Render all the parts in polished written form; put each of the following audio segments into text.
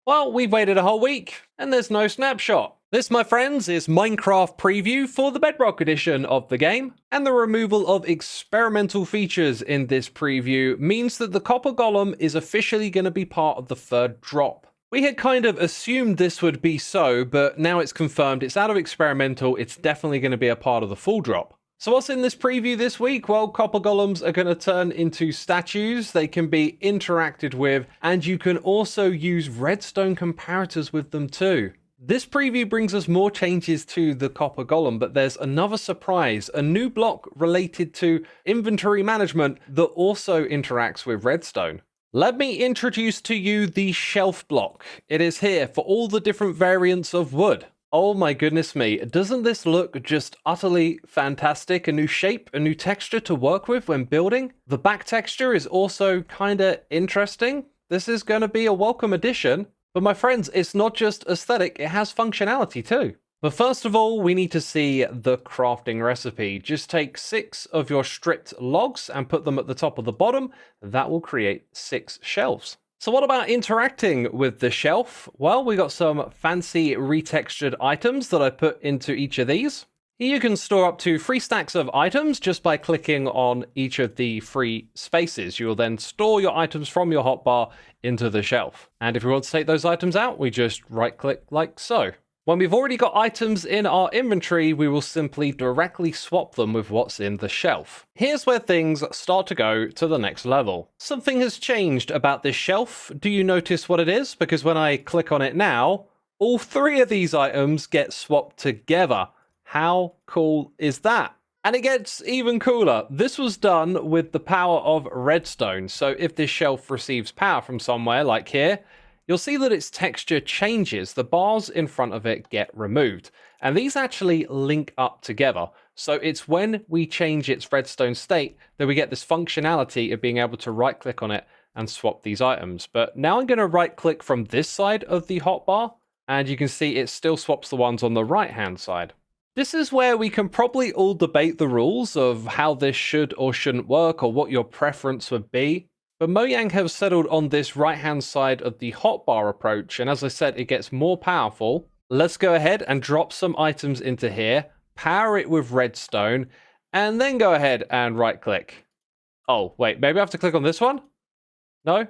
Well, we've waited a whole week, and there's no snapshot. This, my friends, is Minecraft preview for the Bedrock edition of the game, and the removal of experimental features in this preview means that the Copper Golem is officially going to be part of the third drop. We had kind of assumed this would be so, but now it's confirmed it's out of experimental, it's definitely going to be a part of the full drop. So what's in this preview this week? Well, Copper Golems are going to turn into statues, they can be interacted with, and you can also use redstone comparators with them too. This preview brings us more changes to the Copper Golem, but there's another surprise, a new block related to inventory management that also interacts with redstone. Let me introduce to you the shelf block. It is here for all the different variants of wood. Oh my goodness me, doesn't this look just utterly fantastic? A new shape, a new texture to work with when building. The back texture is also kinda interesting. This is gonna be a welcome addition. But my friends, it's not just aesthetic, it has functionality too. But first of all, we need to see the crafting recipe. Just take 6 of your stripped logs and put them at the top of the bottom. That will create 6 shelves. So what about interacting with the shelf? Well, we got some fancy retextured items that I put into each of these. Here you can store up to 3 stacks of items just by clicking on each of the 3 spaces. You will then store your items from your hotbar into the shelf. And if we want to take those items out, we just right click like so. When we've already got items in our inventory, we will simply directly swap them with what's in the shelf. Here's where things start to go to the next level. Something has changed about this shelf. Do you notice what it is? Because when I click on it now, all 3 of these items get swapped together. How cool is that? And it gets even cooler. This was done with the power of redstone. So if this shelf receives power from somewhere, like here, you'll see that its texture changes. The bars in front of it get removed. And these actually link up together. So it's when we change its redstone state that we get this functionality of being able to right click on it and swap these items. But now I'm going to right click from this side of the hotbar, and you can see it still swaps the ones on the right hand side. This is where we can probably all debate the rules of how this should or shouldn't work or what your preference would be. But Mojang have settled on this right-hand side of the hotbar approach, and as I said, it gets more powerful. Let's go ahead and drop some items into here, power it with redstone, and then go ahead and right-click. Oh, wait, maybe I have to click on this one? No?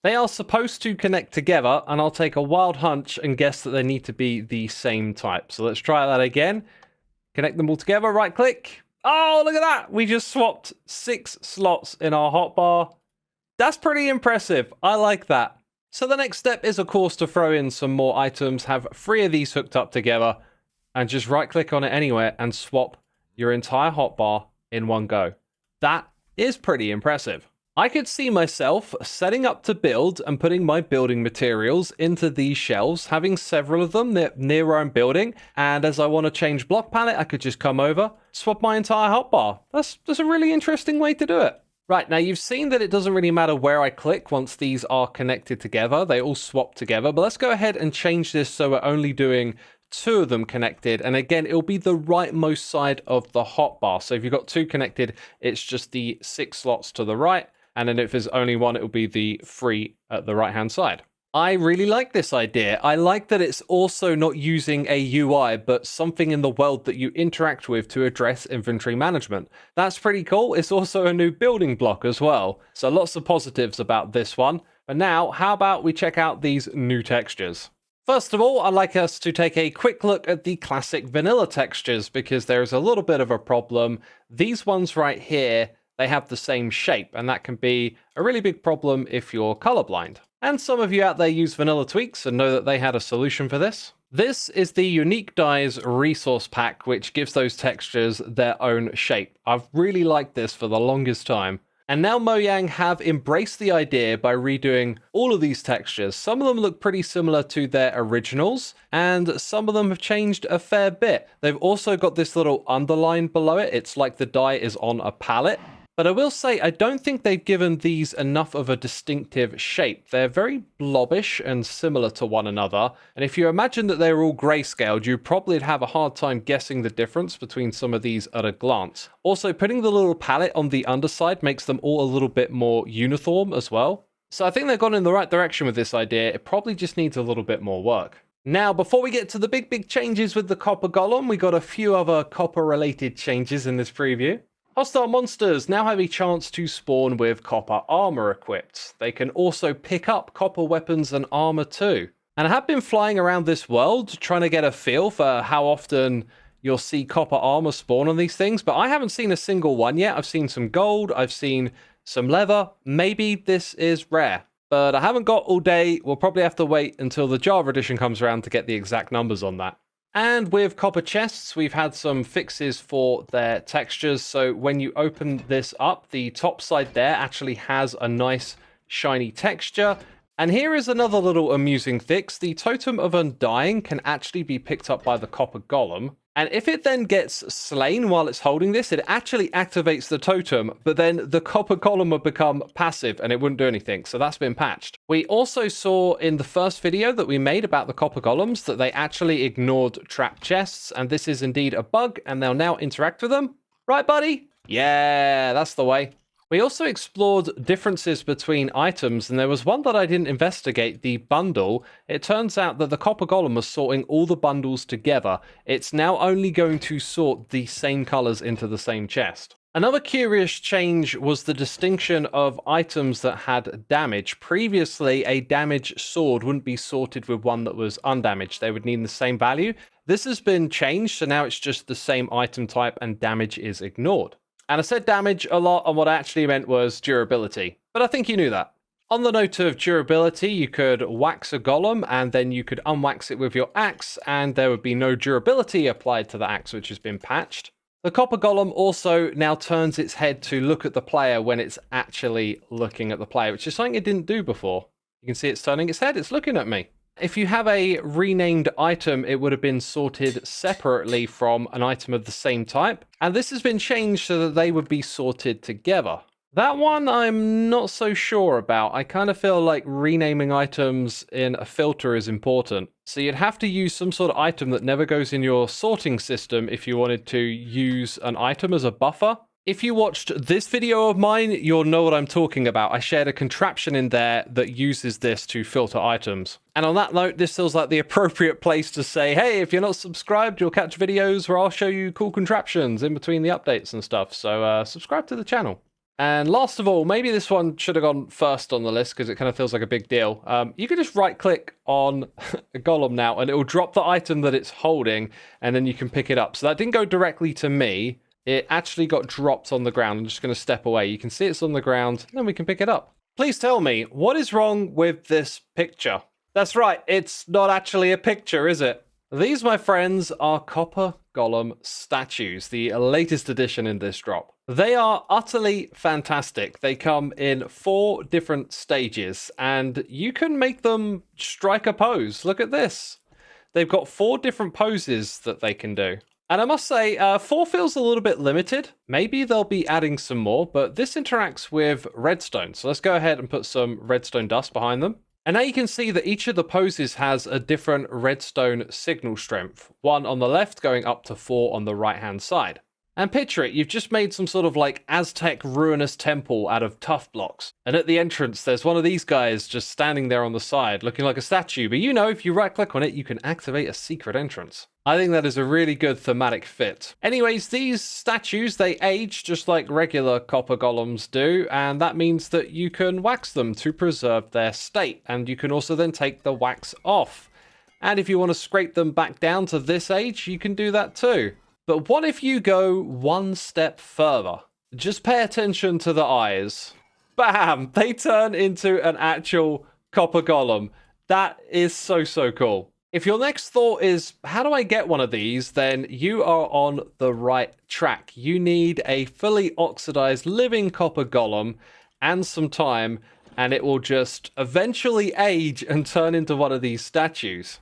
They are supposed to connect together, and I'll take a wild hunch and guess that they need to be the same type. So let's try that again. Connect them all together, right-click. Oh, look at that! We just swapped 6 slots in our hotbar. That's pretty impressive. I like that. So the next step is, of course, to throw in some more items, have 3 of these hooked up together, and just right-click on it anywhere and swap your entire hotbar in one go. That is pretty impressive. I could see myself setting up to build and putting my building materials into these shelves, having several of them near where I'm building, and as I want to change block palette, I could just come over, swap my entire hotbar. That's a really interesting way to do it. Right, now you've seen that it doesn't really matter where I click once these are connected together. They all swap together, but let's go ahead and change this so we're only doing 2 of them connected. And again, it'll be the rightmost side of the hotbar. So if you've got 2 connected, it's just the 6 slots to the right. And then if there's only 1, it will be the 3 at the right-hand side. I really like this idea. I like that it's also not using a UI, but something in the world that you interact with to address inventory management. That's pretty cool. It's also a new building block as well. So lots of positives about this one. But now, how about we check out these new textures? First of all, I'd like us to take a quick look at the classic vanilla textures because there's a little bit of a problem. These ones right here, they have the same shape, and that can be a really big problem if you're colorblind. And some of you out there use Vanilla Tweaks and know that they had a solution for this. This is the Unique Dyes resource pack, which gives those textures their own shape. I've really liked this for the longest time. And now Mojang have embraced the idea by redoing all of these textures. Some of them look pretty similar to their originals, and some of them have changed a fair bit. They've also got this little underline below it. It's like the dye is on a palette. But I will say, I don't think they've given these enough of a distinctive shape. They're very blobbish and similar to one another. And if you imagine that they're all grayscaled, you probably have a hard time guessing the difference between some of these at a glance. Also, putting the little palette on the underside makes them all a little bit more uniform as well. So I think they've gone in the right direction with this idea. It probably just needs a little bit more work. Now, before we get to the big changes with the Copper Golem, we got a few other copper-related changes in this preview. Hostile monsters now have a chance to spawn with copper armor equipped. They can also pick up copper weapons and armor too. And I have been flying around this world trying to get a feel for how often you'll see copper armor spawn on these things, but I haven't seen a single one yet. I've seen some gold, I've seen some leather. Maybe this is rare, but I haven't got all day. We'll probably have to wait until the Java edition comes around to get the exact numbers on that. And with copper chests, we've had some fixes for their textures. So when you open this up, the top side there actually has a nice shiny texture. And here is another little amusing fix. The Totem of Undying can actually be picked up by the Copper Golem. And if it then gets slain while it's holding this, it actually activates the totem, but then the Copper Golem will become passive and it wouldn't do anything. So that's been patched. We also saw in the first video that we made about the Copper Golems that they actually ignored trap chests. And this is indeed a bug and they'll now interact with them. Right, buddy? Yeah, that's the way. We also explored differences between items, and there was one that I didn't investigate, the bundle. It turns out that the Copper Golem was sorting all the bundles together. It's now only going to sort the same colors into the same chest. Another curious change was the distinction of items that had damage. Previously, a damaged sword wouldn't be sorted with one that was undamaged. They would need the same value. This has been changed, so now it's just the same item type and damage is ignored. And I said damage a lot, and what I actually meant was durability. But I think you knew that. On the note of durability, you could wax a golem, and then you could unwax it with your axe, and there would be no durability applied to the axe, which has been patched. The Copper Golem also now turns its head to look at the player when it's actually looking at the player, which is something it didn't do before. You can see it's turning its head, it's looking at me. If you have a renamed item, it would have been sorted separately from an item of the same type. And this has been changed so that they would be sorted together. That one I'm not so sure about. I kind of feel like renaming items in a filter is important. So you'd have to use some sort of item that never goes in your sorting system if you wanted to use an item as a buffer. If you watched this video of mine, you'll know what I'm talking about. I shared a contraption in there that uses this to filter items. And on that note, this feels like the appropriate place to say, hey, if you're not subscribed, you'll catch videos where I'll show you cool contraptions in between the updates and stuff. So subscribe to the channel. And last of all, maybe this one should have gone first on the list because it kind of feels like a big deal. You can just right click on a golem now and it will drop the item that it's holding and then you can pick it up. So that didn't go directly to me. It actually got dropped on the ground. I'm just going to step away. You can see it's on the ground, and then we can pick it up. Please tell me, what is wrong with this picture? That's right, it's not actually a picture, is it? These, my friends, are Copper Golem Statues, the latest addition in this drop. They are utterly fantastic. They come in 4 different stages, and you can make them strike a pose. Look at this. They've got 4 different poses that they can do. And I must say, 4 feels a little bit limited. Maybe they'll be adding some more, but this interacts with redstone. So let's go ahead and put some redstone dust behind them. And now you can see that each of the poses has a different redstone signal strength. 1 on the left going up to 4 on the right-hand side. And picture it, you've just made some sort of like Aztec ruinous temple out of tough blocks. And at the entrance, there's one of these guys just standing there on the side, looking like a statue. But you know, if you right click on it, you can activate a secret entrance. I think that is a really good thematic fit. Anyways, these statues, they age just like regular copper golems do. And that means that you can wax them to preserve their state. And you can also then take the wax off. And if you want to scrape them back down to this age, you can do that too. But what if you go one step further? Just pay attention to the eyes. Bam! They turn into an actual copper golem. That is so, so cool. If your next thought is, how do I get one of these? Then you are on the right track. You need a fully oxidized living copper golem and some time, and it will just eventually age and turn into one of these statues.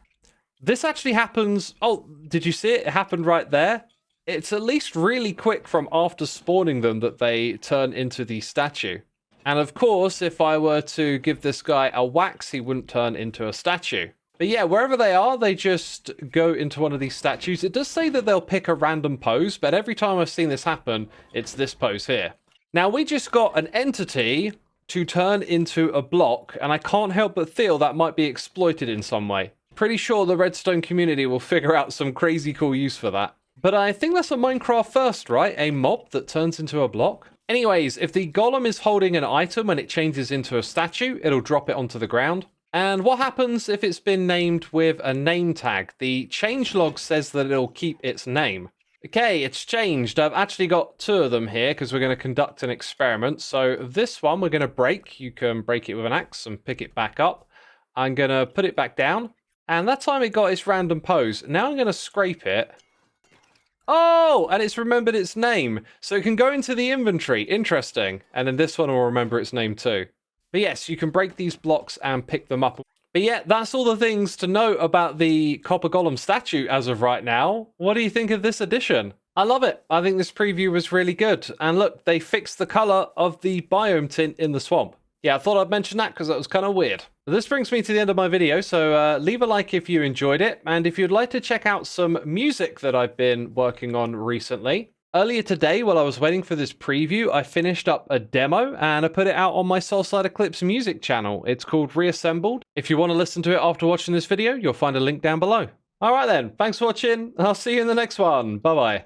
This actually happens... Oh, did you see it? It happened right there. It's at least really quick from after spawning them that they turn into the statue. And of course, if I were to give this guy a wax, he wouldn't turn into a statue. But yeah, wherever they are, they just go into one of these statues. It does say that they'll pick a random pose, but every time I've seen this happen, it's this pose here. Now, we just got an entity to turn into a block, and I can't help but feel that might be exploited in some way. Pretty sure the redstone community will figure out some crazy cool use for that. But I think that's a Minecraft first, right? A mob that turns into a block. Anyways, if the golem is holding an item when it changes into a statue, it'll drop it onto the ground. And what happens if it's been named with a name tag? The changelog says that it'll keep its name. Okay, it's changed. I've actually got 2 of them here because we're going to conduct an experiment. So this one we're going to break. You can break it with an axe and pick it back up. I'm going to put it back down. And that time it got its random pose. Now I'm going to scrape it. Oh, and it's remembered its name. So it can go into the inventory. Interesting. And then this one will remember its name too. But yes, you can break these blocks and pick them up. But yeah, that's all the things to know about the Copper Golem statue as of right now. What do you think of this addition? I love it. I think this preview was really good. And look, they fixed the color of the biome tint in the swamp. Yeah, I thought I'd mention that because that was kind of weird. This brings me to the end of my video, so leave a like if you enjoyed it. And if you'd like to check out some music that I've been working on recently, earlier today, while I was waiting for this preview, I finished up a demo and I put it out on my Soulside Eclipse music channel. It's called Reassembled. If you want to listen to it after watching this video, you'll find a link down below. All right then, thanks for watching. I'll see you in the next one. Bye-bye.